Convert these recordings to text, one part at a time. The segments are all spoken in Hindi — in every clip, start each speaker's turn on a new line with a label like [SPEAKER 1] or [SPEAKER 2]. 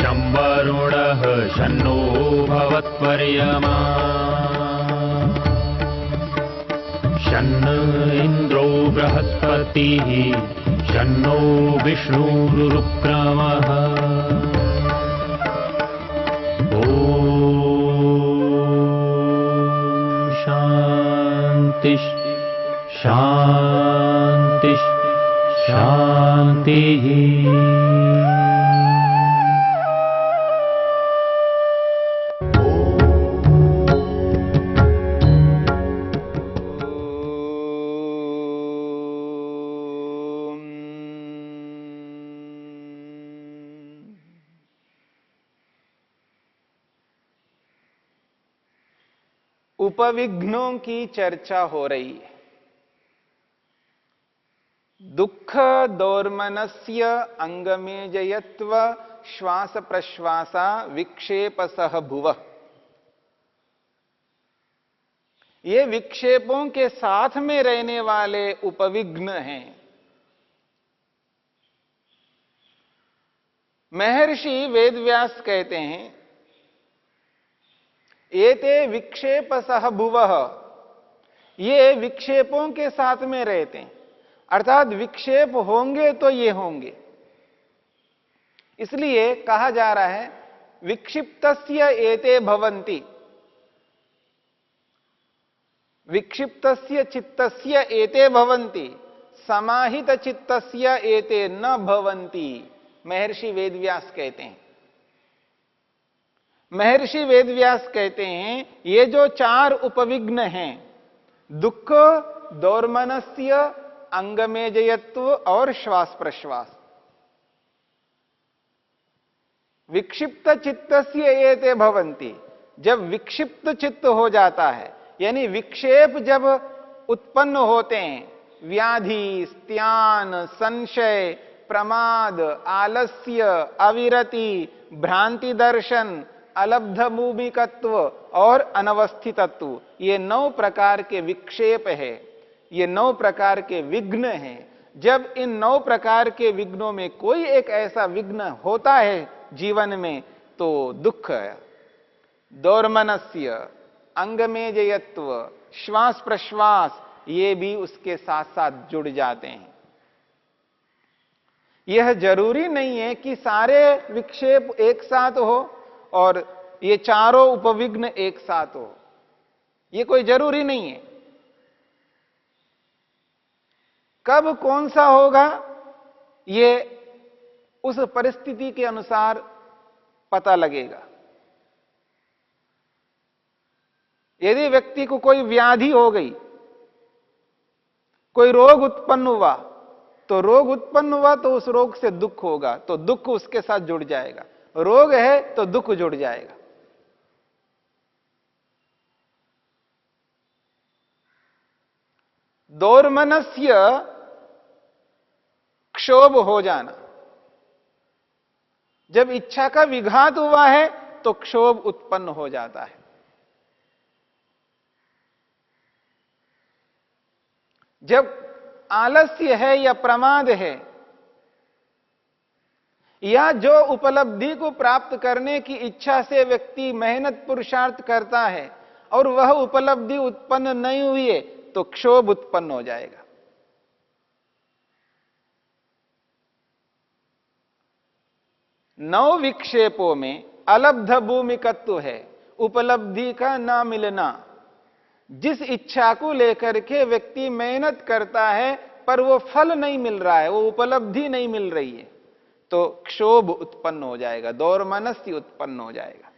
[SPEAKER 1] शं वरुणः शन्नो भवत्पर्यमा शन्न इन्द्रो बृहस्पतिः शन्नो विष्णुरुक्रमः ॐ शान्ति शान्ति शान्तिः।
[SPEAKER 2] उपविघ्नों की चर्चा हो रही है। दुख दौर्मनस्य अंगमेजयत्व श्वास प्रश्वासा विक्षेपसह भुव। ये विक्षेपों के साथ में रहने वाले उपविघ्न हैं। महर्षि वेदव्यास कहते हैं एते विक्षेपसह भुवः, ये विक्षेपों के साथ में रहते हैं, अर्थात विक्षेप होंगे तो ये होंगे। इसलिए कहा जा रहा है विक्षिप्तस्य एते भवन्ति, विक्षिप्तस्य चित्तस्य एते भवन्ति, समाहित चित्तस्य एते न भवन्ति। महर्षि वेदव्यास कहते हैं। महर्षि वेदव्यास कहते हैं ये जो चार उपविघ्न हैं, दुख, दौर्मनस्य, अंगमेजयत्व और श्वास प्रश्वास, विक्षिप्त चित्तस्य एते भवन्ति। जब विक्षिप्त चित्त हो जाता है, यानी विक्षेप जब उत्पन्न होते हैं, व्याधि, स्त्यान, संशय, प्रमाद, आलस्य, अविरति, भ्रांति दर्शन, अलब्ध मूमिकत्व और अनवस्थितत्व, ये 9 प्रकार के विक्षेप है, ये 9 प्रकार के विघ्न हैं। जब इन 9 प्रकार के विघ्नों में कोई एक ऐसा विघ्न होता है जीवन में, तो दुख, दौर्मनस्य, अंगमेजयत्व, श्वास प्रश्वास, ये भी उसके साथ साथ जुड़ जाते हैं। यह जरूरी नहीं है कि सारे विक्षेप एक साथ हो और ये चारों उपविघ्न एक साथ हो, ये कोई जरूरी नहीं है। कब कौन सा होगा ये उस परिस्थिति के अनुसार पता लगेगा। यदि व्यक्ति को कोई व्याधि हो गई, कोई रोग उत्पन्न हुआ, तो रोग उत्पन्न हुआ तो उस रोग से दुख होगा, तो दुख उसके साथ जुड़ जाएगा। रोग है तो दुख जुड़ जाएगा। दौर्मनस्य क्षोभ हो जाना, जब इच्छा का विघात हुआ है तो क्षोभ उत्पन्न हो जाता है। जब आलस्य है या प्रमाद है, या जो उपलब्धि को प्राप्त करने की इच्छा से व्यक्ति मेहनत पुरुषार्थ करता है और वह उपलब्धि उत्पन्न नहीं हुई है, तो क्षोभ उत्पन्न हो जाएगा। नौ विक्षेपों में अलब्ध भूमिकत्व है, उपलब्धि का ना मिलना। जिस इच्छा को लेकर के व्यक्ति मेहनत करता है पर वो फल नहीं मिल रहा है, वो उपलब्धि नहीं मिल रही है, तो क्षोभ उत्पन्न हो जाएगा, दौर्मनस्य उत्पन्न हो जाएगा।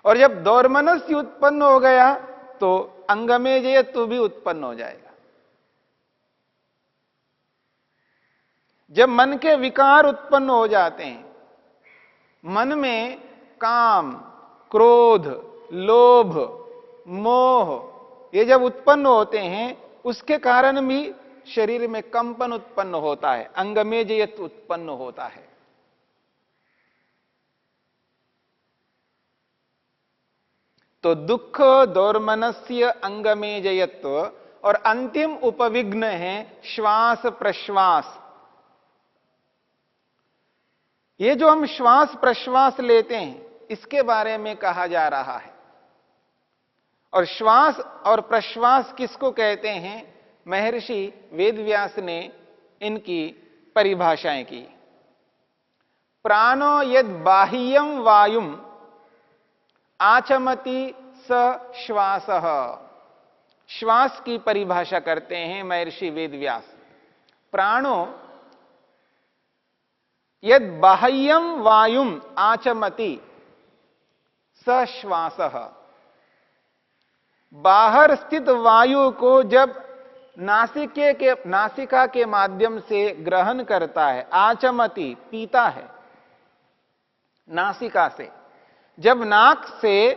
[SPEAKER 2] और जब दौर्मनस्य उत्पन्न हो गया तो अंगमेजयत्व भी उत्पन्न हो जाएगा। जब मन के विकार उत्पन्न हो जाते हैं, मन में काम, क्रोध, लोभ, मोह, ये जब उत्पन्न होते हैं, उसके कारण भी शरीर में कंपन उत्पन्न होता है, अंगमेजयत्व उत्पन्न होता है। तो दुख, दौर्मनस्य, अंगमेजयत्व और अंतिम उपविघ्न है श्वास प्रश्वास। ये जो हम श्वास प्रश्वास लेते हैं, इसके बारे में कहा जा रहा है। और श्वास और प्रश्वास किसको कहते हैं? महर्षि वेदव्यास ने इनकी परिभाषाएं की। प्राणो यद बाह्यम वायुम आचमति स श्वासः। श्वास की परिभाषा करते हैं महर्षि वेदव्यास। प्राणो यद बाह्यम वायुम आचमति स श्वासः। बाहर स्थित वायु को जब नासिका के माध्यम से ग्रहण करता है, आचमति पीता है नासिका से, जब नाक से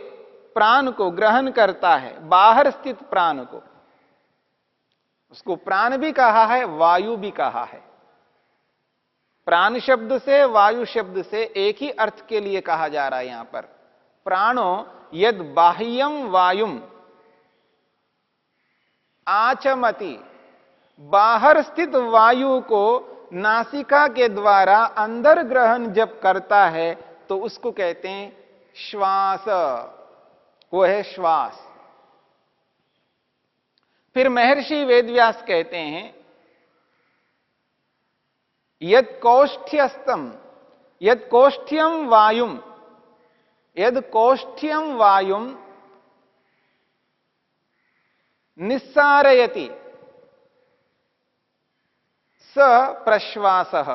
[SPEAKER 2] प्राण को ग्रहण करता है, बाहर स्थित प्राण को, उसको प्राण भी कहा है, वायु भी कहा है। प्राण शब्द से वायु शब्द से एक ही अर्थ के लिए कहा जा रहा है यहां पर। प्राणो यद बाह्यम वायुम आचमति, बाहर स्थित वायु को नासिका के द्वारा अंदर ग्रहण जब करता है तो उसको कहते हैं श्वास, वो है श्वास। फिर महर्षि वेदव्यास कहते हैं यद कौष्ठ्यस्तम, यद कौष्ठ्यम वायुम, यद कौष्ठ्यम वायुम निस्सारयति स प्रश्वासः।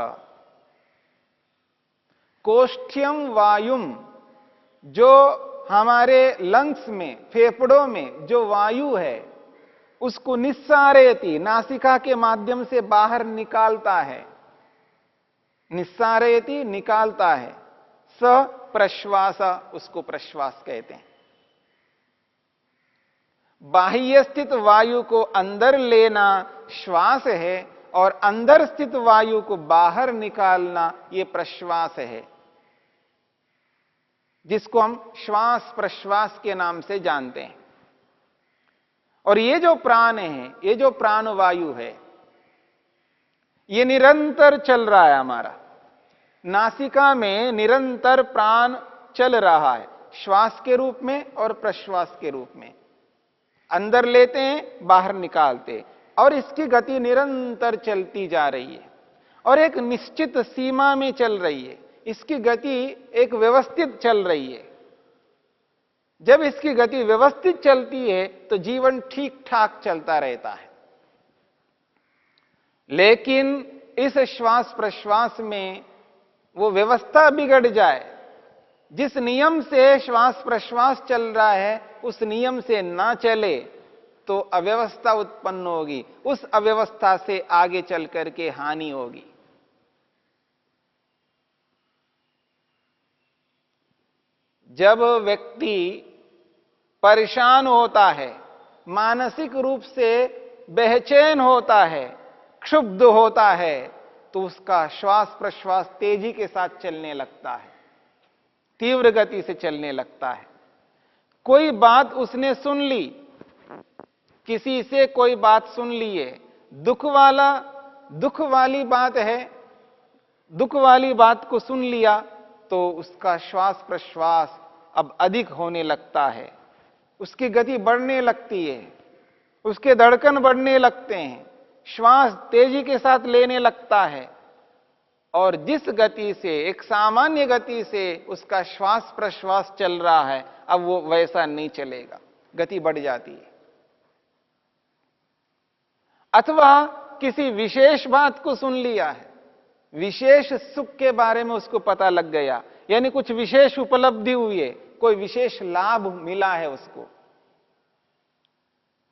[SPEAKER 2] कोष्ठ्यम वायुम, जो हमारे लंग्स में, फेफड़ों में जो वायु है उसको निस्सारयति, नासिका के माध्यम से बाहर निकालता है, निस्सारयति निकालता है, स प्रश्वास, उसको प्रश्वास कहते हैं। बाह्य स्थित वायु को अंदर लेना श्वास है और अंदर स्थित वायु को बाहर निकालना ये प्रश्वास है, जिसको हम श्वास प्रश्वास के नाम से जानते हैं। और ये जो प्राण है, ये जो प्राण वायु है, ये निरंतर चल रहा है हमारा। नासिका में निरंतर प्राण चल रहा है, श्वास के रूप में और प्रश्वास के रूप में। अंदर लेते हैं, बाहर निकालते, और इसकी गति निरंतर चलती जा रही है और एक निश्चित सीमा में चल रही है। इसकी गति एक व्यवस्थित चल रही है। जब इसकी गति व्यवस्थित चलती है तो जीवन ठीक ठाक चलता रहता है। लेकिन इस श्वास प्रश्वास में वो व्यवस्था बिगड़ जाए, जिस नियम से श्वास प्रश्वास चल रहा है उस नियम से ना चले तो अव्यवस्था उत्पन्न होगी। उस अव्यवस्था से आगे चल करके हानि होगी। जब व्यक्ति परेशान होता है, मानसिक रूप से बेचैन होता है, क्षुब्ध होता है, तो उसका श्वास प्रश्वास तेजी के साथ चलने लगता है, तीव्र गति से चलने लगता है। कोई बात उसने सुन ली, किसी से कोई बात सुन ली है, दुख वाली बात है, दुख वाली बात को सुन लिया तो उसका श्वास प्रश्वास अब अधिक होने लगता है, उसकी गति बढ़ने लगती है, उसके धड़कन बढ़ने लगते हैं, श्वास तेजी के साथ लेने लगता है। और जिस गति से, एक सामान्य गति से उसका श्वास प्रश्वास चल रहा है, अब वो वैसा नहीं चलेगा, गति बढ़ जाती है। अथवा किसी विशेष बात को सुन लिया है, विशेष सुख के बारे में उसको पता लग गया, यानी कुछ विशेष उपलब्धि हुई है, कोई विशेष लाभ मिला है उसको,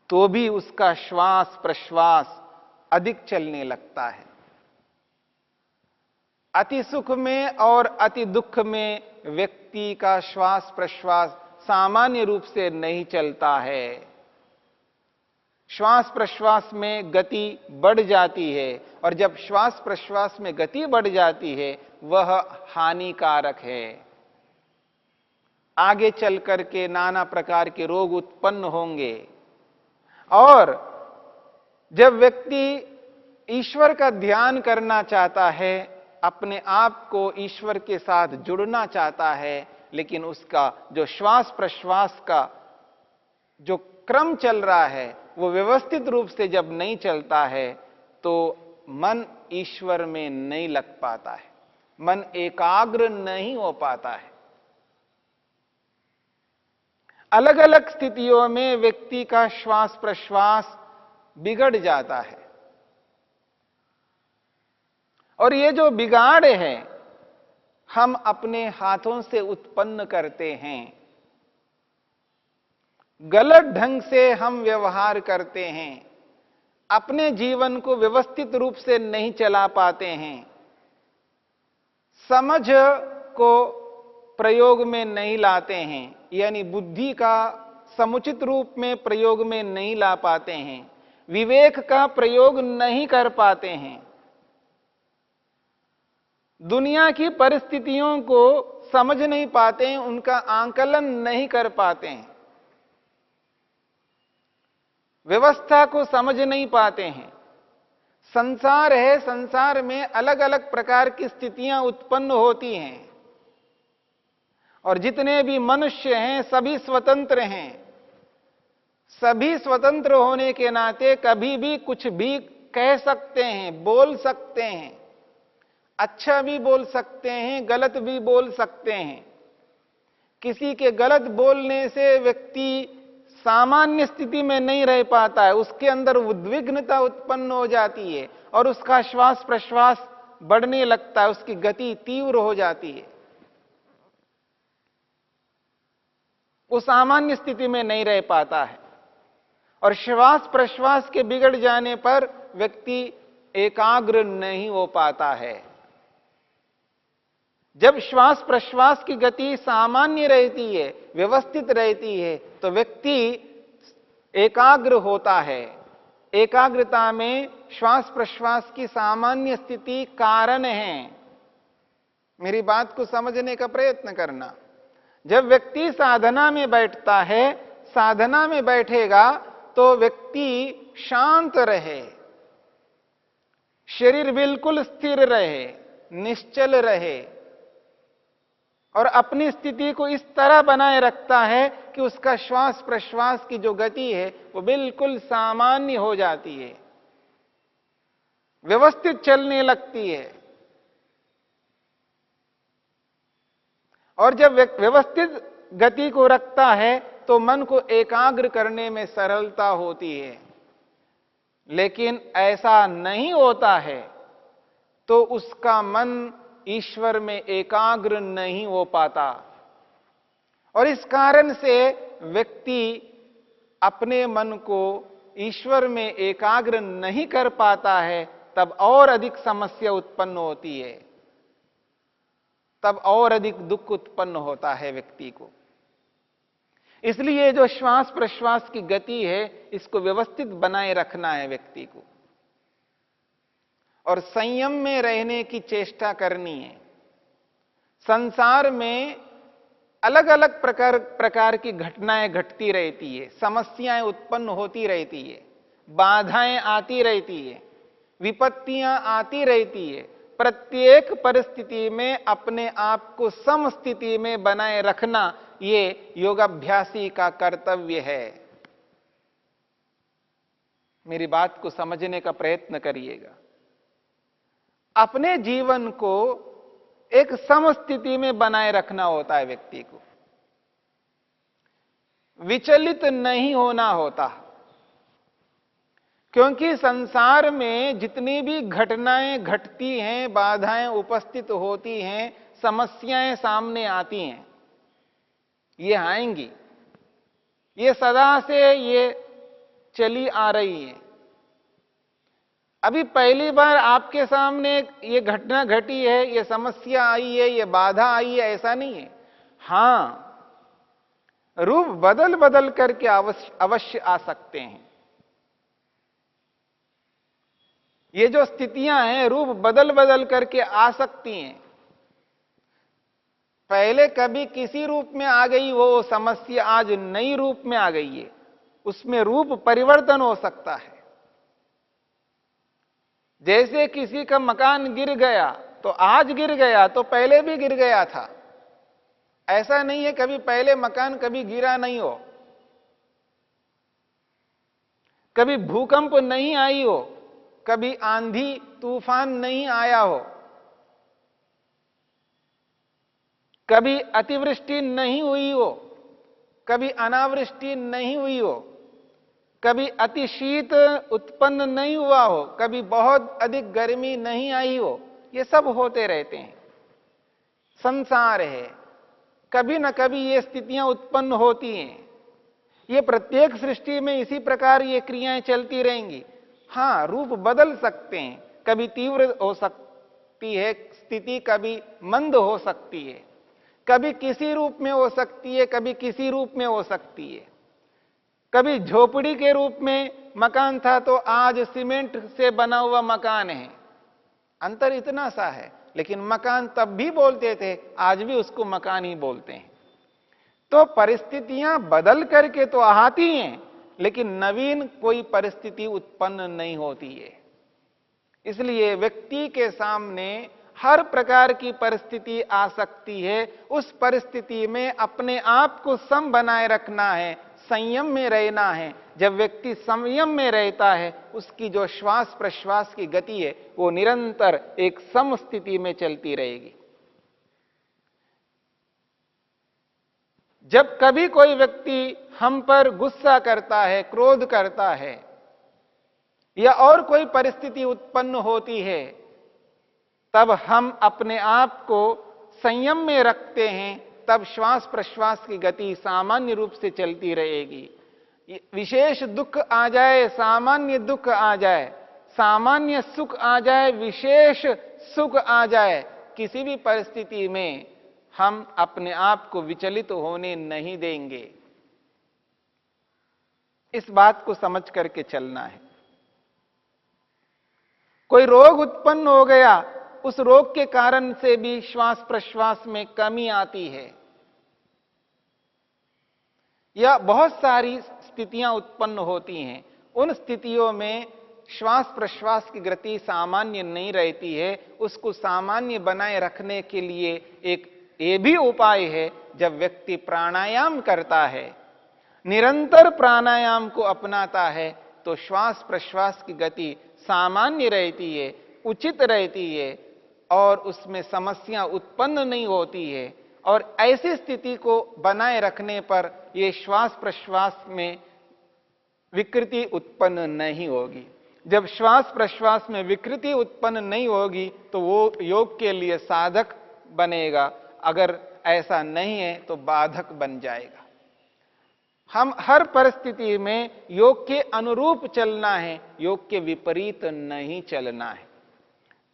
[SPEAKER 2] तो भी उसका श्वास प्रश्वास अधिक चलने लगता है। अति सुख में और अति दुख में व्यक्ति का श्वास प्रश्वास सामान्य रूप से नहीं चलता है। श्वास प्रश्वास में गति बढ़ जाती है, और जब श्वास प्रश्वास में गति बढ़ जाती है वह हानिकारक है। आगे चल करके नाना प्रकार के रोग उत्पन्न होंगे। और जब व्यक्ति ईश्वर का ध्यान करना चाहता है अपने आप को ईश्वर के साथ जुड़ना चाहता है, लेकिन उसका जो श्वास प्रश्वास का जो क्रम चल रहा है वो व्यवस्थित रूप से जब नहीं चलता है तो मन ईश्वर में नहीं लग पाता है, मन एकाग्र नहीं हो पाता है। अलग अलग स्थितियों में व्यक्ति का श्वास प्रश्वास बिगड़ जाता है, और ये जो बिगाड़ है हम अपने हाथों से उत्पन्न करते हैं, गलत ढंग से हम व्यवहार करते हैं, अपने जीवन को व्यवस्थित रूप से नहीं चला पाते हैं, समझ को प्रयोग में नहीं लाते हैं, यानी बुद्धि का समुचित रूप में प्रयोग में नहीं ला पाते हैं, विवेक का प्रयोग नहीं कर पाते हैं, दुनिया की परिस्थितियों को समझ नहीं पाते हैं, उनका आंकलन नहीं कर पाते हैं, व्यवस्था को समझ नहीं पाते हैं। संसार है, संसार में अलग अलग प्रकार की स्थितियां उत्पन्न होती हैं, और जितने भी मनुष्य हैं सभी स्वतंत्र हैं। सभी स्वतंत्र होने के नाते कभी भी कुछ भी कह सकते हैं, बोल सकते हैं, अच्छा भी बोल सकते हैं, गलत भी बोल सकते हैं। किसी के गलत बोलने से व्यक्ति सामान्य स्थिति में नहीं रह पाता है, उसके अंदर उद्विग्नता उत्पन्न हो जाती है और उसका श्वास प्रश्वास बढ़ने लगता है, उसकी गति तीव्र हो जाती है, वो सामान्य स्थिति में नहीं रह पाता है। और श्वास प्रश्वास के बिगड़ जाने पर व्यक्ति एकाग्र नहीं हो पाता है। जब श्वास प्रश्वास की गति सामान्य रहती है, व्यवस्थित रहती है, तो व्यक्ति एकाग्र होता है। एकाग्रता में श्वास प्रश्वास की सामान्य स्थिति कारण है। मेरी बात को समझने का प्रयत्न करना। जब व्यक्ति साधना में बैठता है, साधना में बैठेगा तो व्यक्ति शांत रहे, शरीर बिल्कुल स्थिर रहे, निश्चल रहे, और अपनी स्थिति को इस तरह बनाए रखता है कि उसका श्वास प्रश्वास की जो गति है वो बिल्कुल सामान्य हो जाती है, व्यवस्थित चलने लगती है। और जब व्यवस्थित गति को रखता है तो मन को एकाग्र करने में सरलता होती है। लेकिन ऐसा नहीं होता है तो उसका मन ईश्वर में एकाग्र नहीं हो पाता, और इस कारण से व्यक्ति अपने मन को ईश्वर में एकाग्र नहीं कर पाता है, तब और अधिक समस्या उत्पन्न होती है, तब और अधिक दुख उत्पन्न होता है व्यक्ति को। इसलिए जो श्वास प्रश्वास की गति है इसको व्यवस्थित बनाए रखना है व्यक्ति को, और संयम में रहने की चेष्टा करनी है। संसार में अलग अलग प्रकार की घटनाएं घटती रहती है, समस्याएं उत्पन्न होती रहती है, बाधाएं आती रहती है, विपत्तियां आती रहती है। प्रत्येक परिस्थिति में अपने आप को समस्थिति में बनाए रखना ये योगाभ्यासी का कर्तव्य है। मेरी बात को समझने का प्रयत्न करिएगा। अपने जीवन को एक समस्थिति में बनाए रखना होता है व्यक्ति को, विचलित नहीं होना होता, क्योंकि संसार में जितनी भी घटनाएं घटती हैं, बाधाएं उपस्थित होती हैं, समस्याएं सामने आती हैं, ये आएंगी, ये सदा से ये चली आ रही है। अभी पहली बार आपके सामने ये घटना घटी है, ये समस्या आई है, ये बाधा आई है, ऐसा नहीं है। हां, रूप बदल बदल करके अवश्य आ सकते हैं। ये जो स्थितियां हैं रूप बदल बदल करके आ सकती हैं। पहले कभी किसी रूप में आ गई वो समस्या, आज नई रूप में आ गई है, उसमें रूप परिवर्तन हो सकता है। जैसे किसी का मकान गिर गया, तो आज गिर गया तो पहले भी गिर गया था। ऐसा नहीं है कभी पहले मकान कभी गिरा नहीं हो, कभी भूकंप नहीं आई हो, कभी आंधी तूफान नहीं आया हो, कभी अतिवृष्टि नहीं हुई हो, कभी अनावृष्टि नहीं हुई हो, कभी अतिशीत उत्पन्न नहीं हुआ हो, कभी बहुत अधिक गर्मी नहीं आई हो। ये सब होते रहते हैं, संसार है, कभी न कभी ये स्थितियां उत्पन्न होती हैं। ये प्रत्येक सृष्टि में इसी प्रकार ये क्रियाएं चलती रहेंगी। हां, रूप बदल सकते हैं, कभी तीव्र हो सकती है स्थिति, कभी मंद हो सकती है, कभी किसी रूप में हो सकती है, कभी किसी रूप में हो सकती है। कभी झोपड़ी के रूप में मकान था तो आज सीमेंट से बना हुआ मकान है। अंतर इतना सा है, लेकिन मकान तब भी बोलते थे, आज भी उसको मकान ही बोलते हैं। तो परिस्थितियां बदल करके तो आती हैं, लेकिन नवीन कोई परिस्थिति उत्पन्न नहीं होती है। इसलिए व्यक्ति के सामने हर प्रकार की परिस्थिति आ सकती है। उस परिस्थिति में अपने आप को सम बनाए रखना है, संयम में रहना है। जब व्यक्ति संयम में रहता है, उसकी जो श्वास प्रश्वास की गति है वो निरंतर एक सम स्थिति में चलती रहेगी। जब कभी कोई व्यक्ति हम पर गुस्सा करता है, क्रोध करता है, या और कोई परिस्थिति उत्पन्न होती है, तब हम अपने आप को संयम में रखते हैं, तब श्वास प्रश्वास की गति सामान्य रूप से चलती रहेगी। विशेष दुख आ जाए, सामान्य दुख आ जाए, सामान्य सुख आ जाए, विशेष सुख आ जाए, किसी भी परिस्थिति में हम अपने आप को विचलित होने नहीं देंगे। इस बात को समझ करके चलना है। कोई रोग उत्पन्न हो गया, उस रोग के कारण से भी श्वास प्रश्वास में कमी आती है, या बहुत सारी स्थितियां उत्पन्न होती हैं। उन स्थितियों में श्वास प्रश्वास की गति सामान्य नहीं रहती है। उसको सामान्य बनाए रखने के लिए एक ये भी उपाय है, जब व्यक्ति प्राणायाम करता है, निरंतर प्राणायाम को अपनाता है, तो श्वास प्रश्वास की गति सामान्य रहती है, उचित रहती है, और उसमें समस्या उत्पन्न नहीं होती है। और ऐसी स्थिति को बनाए रखने पर यह श्वास प्रश्वास में विकृति उत्पन्न नहीं होगी। जब श्वास प्रश्वास में विकृति उत्पन्न नहीं होगी तो वो योग के लिए साधक बनेगा, अगर ऐसा नहीं है तो बाधक बन जाएगा। हम हर परिस्थिति में योग के अनुरूप चलना है, योग के विपरीत नहीं चलना है।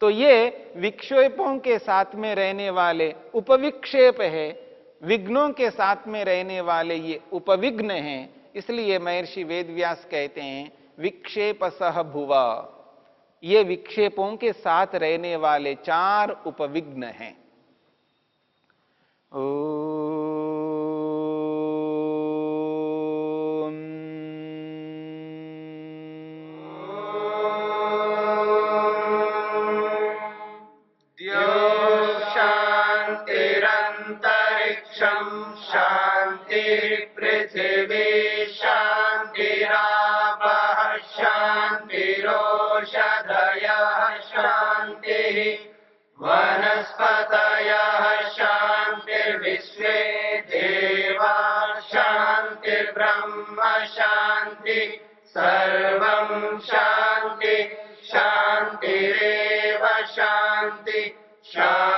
[SPEAKER 2] तो ये विक्षेपों के साथ में रहने वाले उपविक्षेप है, विघ्नों के साथ में रहने वाले ये उपविघ्न हैं। इसलिए महर्षि वेदव्यास कहते हैं विक्षेप सह भुवा, ये विक्षेपों के साथ रहने वाले 4 उपविघ्न हैं।
[SPEAKER 3] शांतिरंतरिक्षं शांति पृथिवी शांतिरापः शांतिरोषधयः शांतिः वनस्पतयः शांतिर्विश्वे देवा शांतिर्ब्रह्म शांति सर्वं शांति शांतिरेव शांति शांति